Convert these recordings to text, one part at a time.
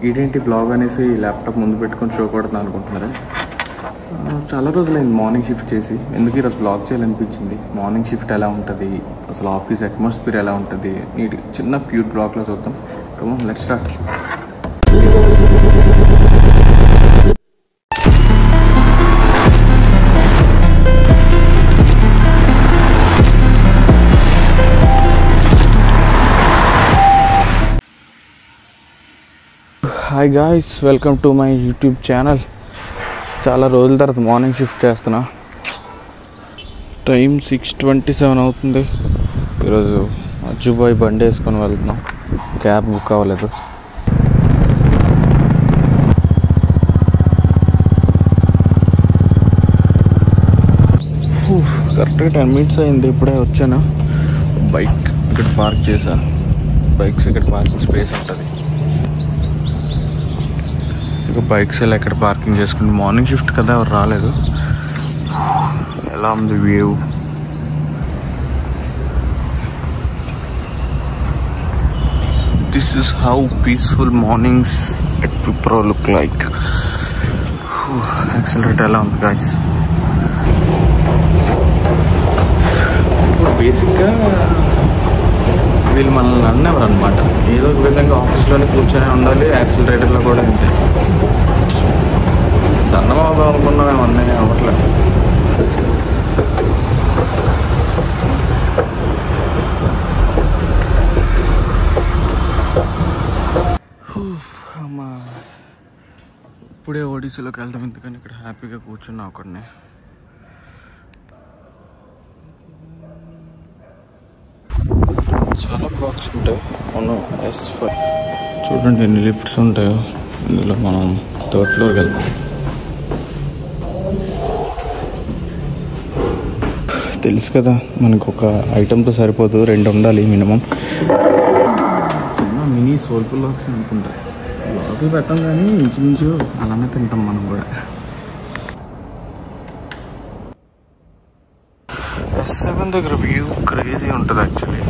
ఇదేంటి బ్లాగ్ అనేసి ల్యాప్టాప్ ముందు పెట్టుకొని షో కొడుతున్నాను అనుకుంటున్నారా? చాలా రోజులైంది మార్నింగ్ షిఫ్ట్ చేసి. ఎందుకు ఈరోజు బ్లాగ్ చేయాలనిపించింది. మార్నింగ్ షిఫ్ట్ ఎలా ఉంటుంది, అసలు ఆఫీస్ అట్మాస్ఫియర్ ఎలా ఉంటుంది, నీట్ చిన్న ప్యూర్ బ్లాగ్లో చూద్దాం. Come on, let's start. Hi guys, welcome to my YouTube channel. చాలా రోజుల తర్వాత మార్నింగ్ షిఫ్ట్ చేస్తున్నా. టైం 6:27 అవుతుంది. ఈరోజు అజ్జుబాయ్ బండి వేసుకొని వెళ్తున్నాం. క్యాబ్ బుక్ అవ్వలేదు. కరెక్ట్గా 10 minutes అయింది. ఇప్పుడే వచ్చాను. బైక్ ఇక్కడ పార్క్ చేసా. బైక్స్ ఇక్కడ పార్కింగ్ స్పేస్ ఉంటుంది. బైక్స్ ఎలా ఇక్కడ పార్కింగ్ చేసుకుంటే మార్నింగ్ షిఫ్ట్ కదా, ఎవరు రాలేదు. ఎలా ఉంది view? This is how peaceful mornings at Wipro look like. Accelerator ఎలా ఉంది గాయ్స్? బేసిక్గా వీళ్ళు మనల్ని అన్నవారు అనమాట. ఏదో ఒక విధంగా ఆఫీస్లోనే కూర్చొని ఉండాలి. యాక్సిలరేటర్లో కూడా అంతే. సన్నమాబు అనుకున్నాం, ఏమన్నా అవ్వట్లేదు. అమ్మా, ఇప్పుడే ఓడిసీలోకి వెళ్తాం. ఎందుకని ఇక్కడ హ్యాపీగా కూర్చున్నా ఒకడిని. చాలా బ్లాక్స్ ఉంటాయి. మనం S5 చూడండి ఎన్ని లిఫ్ట్స్ ఉంటాయో. ఇందులో మనం 3rd floorకి వెళ్తాం. తెలుసు కదా, మనకు ఒక ఐటెంతో సరిపోదు, 2 ఉండాలి మినిమం. చిన్న మినీ సోల్ఫుల్ బ్లాక్స్ అనుకుంటా. బ్లాక్లు పెట్టాం కానీ ఇంచుమించు అలానే తింటాం మనం కూడా. S7 దగ్గర వ్యూ క్రేజీ ఉంటుంది యాక్చువల్లీ.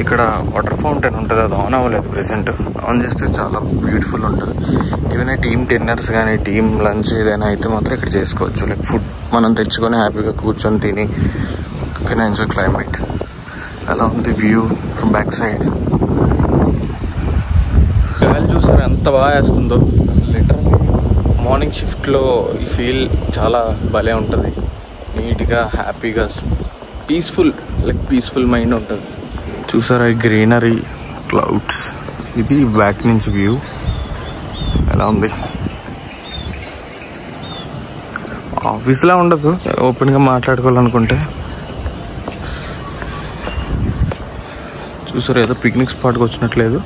ఇక్కడ వాటర్ ఫౌంటైన్ ఉంటుంది, అది ఆన్ అవ్వలేదు ప్రెసెంట్. ఆన్ చేస్తే చాలా బ్యూటిఫుల్ ఉంటుంది. ఏదైనా టీమ్ డిన్నర్స్ కానీ టీమ్ లంచ్ ఏదైనా అయితే మాత్రం ఇక్కడ చేసుకోవచ్చు. లైక్ ఫుడ్ మనం తెచ్చుకొని హ్యాపీగా కూర్చొని తిని కెన్ ఎంజాయ్ క్లైమేట్. అలా ఉంది వ్యూ ఫ్రమ్ బ్యాక్ సైడ్. గాలి చూసారు ఎంత బాగా వేస్తుందో. అసలు లిటర్ మార్నింగ్ షిఫ్ట్లో ఈ ఫీల్ చాలా భలే ఉంటుంది. నీట్గా హ్యాపీగా పీస్ఫుల్ మైండ్ ఉంటుంది. చూసారా ఈ గ్రీనరీ, క్లౌడ్స్. ఇది బ్యాక్ నుంచి వ్యూ ఎలా ఉంది. ఆఫీస్లో ఉండదు, ఓపెన్గా మాట్లాడుకోవాలనుకుంటే. చూసారా ఏదో పిక్నిక్ స్పాట్కి వచ్చినట్లేదు.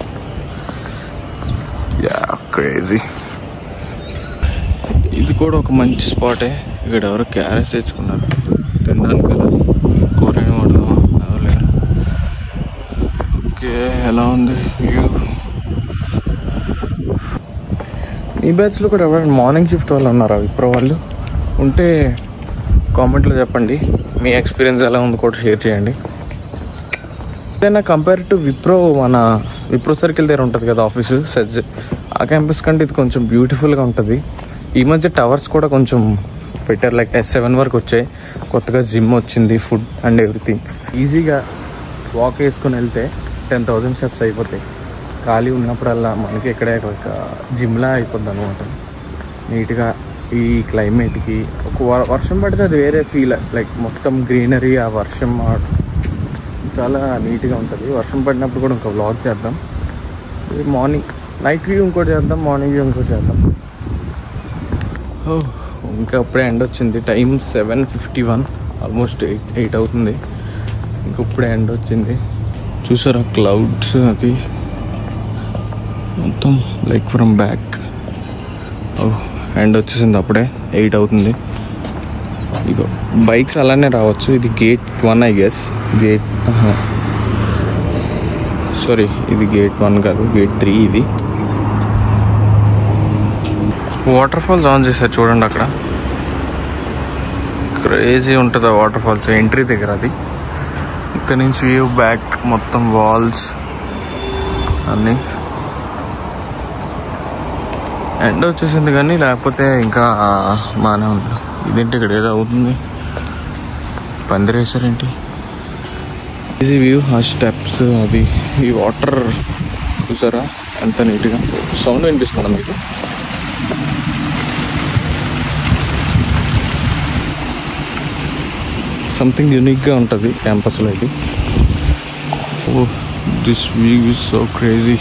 Yeah crazy. ఇది కూడా ఒక మంచి స్పాటే. ఇక్కడ ఎవరో క్యారెట్ తెచ్చుకున్నారు తినడానికి. కదా కోరిన వాడదామా? ఎవరు లేరు. ఓకే, ఎలా ఉంది వ్యూ? ఈ బ్యాచ్లో కూడా ఎవరైనా మార్నింగ్ షిఫ్ట్ వాళ్ళు ఉన్నారా? విప్రో వాళ్ళు ఉంటే కామెంట్లో చెప్పండి. మీ ఎక్స్పీరియన్స్ ఎలా ఉంది కూడా షేర్ చేయండి. ఏదైనా కంపేర్ టు విప్రో, మన విప్రో సర్కిల్ దగ్గర ఉంటుంది కదా ఆఫీసు సెజ్, ఆ క్యాంపస్ కంటే ఇది కొంచెం బ్యూటిఫుల్గా ఉంటుంది. ఈ మధ్య టవర్స్ కూడా కొంచెం పెట్టారు. లైక్ S7 వరకు వచ్చాయి. కొత్తగా జిమ్ వచ్చింది, ఫుడ్ అండ్ ఎవ్రీథింగ్. ఈజీగా వాక్ వేసుకొని వెళ్తే 10,000 steps అయిపోతాయి. ఖాళీ ఉన్నప్పుడల్లా మనకి ఇక్కడే ఒక జిమ్లా అయిపోద్ది అనమాట. నీట్గా ఈ క్లైమేట్కి ఒక వర్షం పడితే అది వేరే ఫీల్. లైక్ మొత్తం గ్రీనరీ, ఆ వర్షం చాలా నీట్గా ఉంటుంది. వర్షం పడినప్పుడు కూడా ఇంకో వ్లాగ్ చేద్దాం. మార్నింగ్ నైట్ వ్యూ ఇంకోటి చేద్దాం, మార్నింగ్ వ్యూ ఇంకోటి చేద్దాం. ఇంకా అప్పుడే ఎండ్ వచ్చింది. టైం 7:51, ఆల్మోస్ట్ 8 అవుతుంది. ఇంకప్పుడే ఎండ్ వచ్చింది. చూసారా క్లౌడ్స్, అది మొత్తం లైక్ ఫ్రమ్ బ్యాక్. ఎండ్ వచ్చేసింది, అప్పుడే 8 అవుతుంది. ఇగో బైక్స్ అలానే రావచ్చు. ఇది గేట్ 1 ఐ గెస్. ఇది గేట్ 1 కాదు, గేట్ 3 ఇది. వాటర్ ఫాల్స్ ఆన్ చేశారు చూడండి. అక్కడ క్రేజీ ఉంటుంది ఆ వాటర్ ఫాల్స్. ఎంట్రీ దగ్గర అది. ఇక్కడ నుంచి వ్యూ బ్యాక్, మొత్తం వాల్స్ అన్నీ. ఎండ వచ్చేసింది కానీ లేకపోతే ఇంకా బాగానే ఉంది. ఇదేంటి ఇక్కడ ఏదో అవుతుంది, పందిరేసారేంటి? ఈజీ వ్యూ, ఆ స్టెప్స్, అది ఈ వాటర్ చూసారా ఎంత నీట్గా. సౌండ్ వినిపిస్తుందా మీకు? సంథింగ్ యూనిక్గా ఉంటుంది క్యాంపస్లో ఇది. Oh this view is so crazy.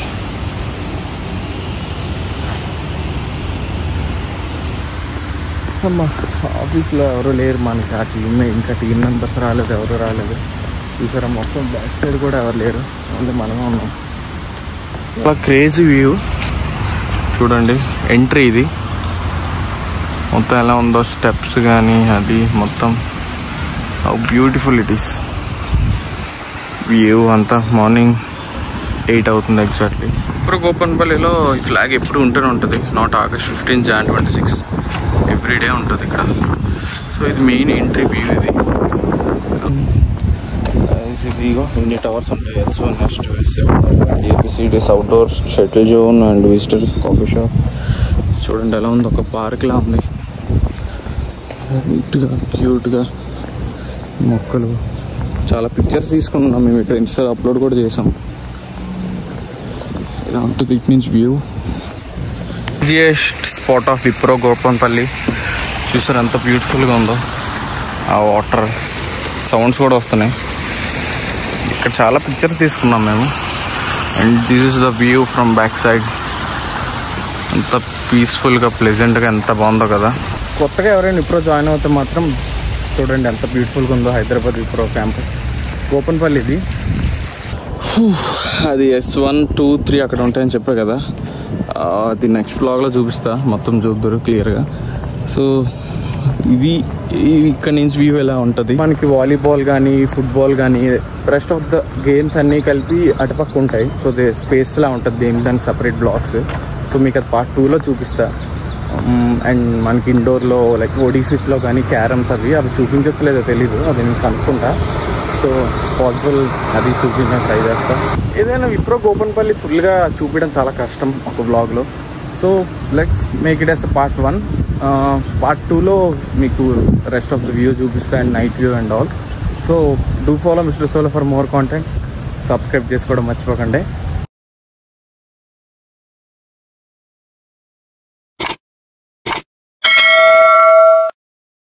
అమ్మా ఆఫీస్లో ఎవరు లేరు మనకి, ఆ టీమ్ ఇంకా టీం మెంబర్స్ రాలేదు, ఎవరు రాలేదు. చూసారా మొత్తం బ్యాక్ సైడ్ కూడా ఎవరు లేరు, అంటే మనమే ఉన్నాం. చాలా క్రేజీ వ్యూ చూడండి. ఎంట్రీ ఇది మొత్తం ఎలా ఉందో, స్టెప్స్ కానీ అది మొత్తం how beautiful it is. View అంతా మార్నింగ్ 8 అవుతుంది ఎగ్జాక్ట్లీ. ఇప్పుడు గోపన్పల్లిలో ఈ ఫ్లాగ్ ఎప్పుడు ఉంటూనే ఉంటుంది. నాట్ August 15, Jan 26 ఎవ్రీడే ఉంటుంది ఇక్కడ. సో ఇది మెయిన్ ఎంట్రీ వ్యూ. ఇది ఇన్ని టవర్స్ ఉంటాయి, S1, S2, S7, ABCDs, outdoors, shuttle zone and visitors coffee shop. చూడండి ఎలా ఉంది, ఒక పార్క్లా ఉంది, నీట్గా క్యూట్గా మొక్కలు. చాలా పిక్చర్స్ తీసుకున్నాం మేము ఇక్కడ, ఇన్స్టాలో అప్లోడ్ కూడా చేసాం. ఇలా ఉంటుంది it means view. Easiest spot of Wipro Gopanpally. చూసారు ఎంత బ్యూటిఫుల్గా ఉందో, ఆ వాటర్ సౌండ్స్ కూడా వస్తున్నాయి. ఇక్కడ చాలా పిక్చర్స్ తీసుకున్నాం మేము. And this is the view from back side. ఎంత పీస్ఫుల్గా ప్లెజెంట్గా ఎంత బాగుందో కదా. కొత్తగా ఎవరైనా విప్రో జాయిన్ అవుతే మాత్రం చూడండి ఎంత బ్యూటిఫుల్గా ఉందో హైదరాబాద్ విప్రో క్యాంపస్ గోపన్పల్లి. ఇది అది S1, 2, 3 అక్కడ ఉంటాయని చెప్పా కదా. అది నెక్స్ట్ వ్లాగ్లో చూపిస్తా, మొత్తం చూపుతారు క్లియర్గా. సో ఇది ఇక్కడ నుంచి వ్యూ ఎలా ఉంటుంది. మనకి వాలీబాల్ కానీ ఫుట్బాల్ కానీ రెస్ట్ ఆఫ్ ద గేమ్స్ అన్నీ కలిపి అటుపక్క ఉంటాయి. సో స్పేస్లా ఉంటుంది దానికి సపరేట్ బ్లాక్స్. సో మీకు అది పార్ట్ 2లో చూపిస్తా. అండ్ మనకి ఇండోర్లో లైక్ ఓడిసిస్లో కానీ క్యారమ్స్ అవి చూపించట్లేదో తెలీదు, అది నేను కనుక్కుంటా. సో పాసిబుల్ అది చూపించడానికి ట్రై చేస్తా. ఏదైనా విప్రో గోపన్పల్లి ఫుల్గా చూపించడం చాలా కష్టం ఒక బ్లాగ్లో. So let's make it as part 1. Part 2లో మీకు రెస్ట్ ఆఫ్ ద వ్యూ చూపిస్తా and night view and all. So do follow mister Solo for more content. Subscribe చేసుకోవడం మర్చిపోకండి.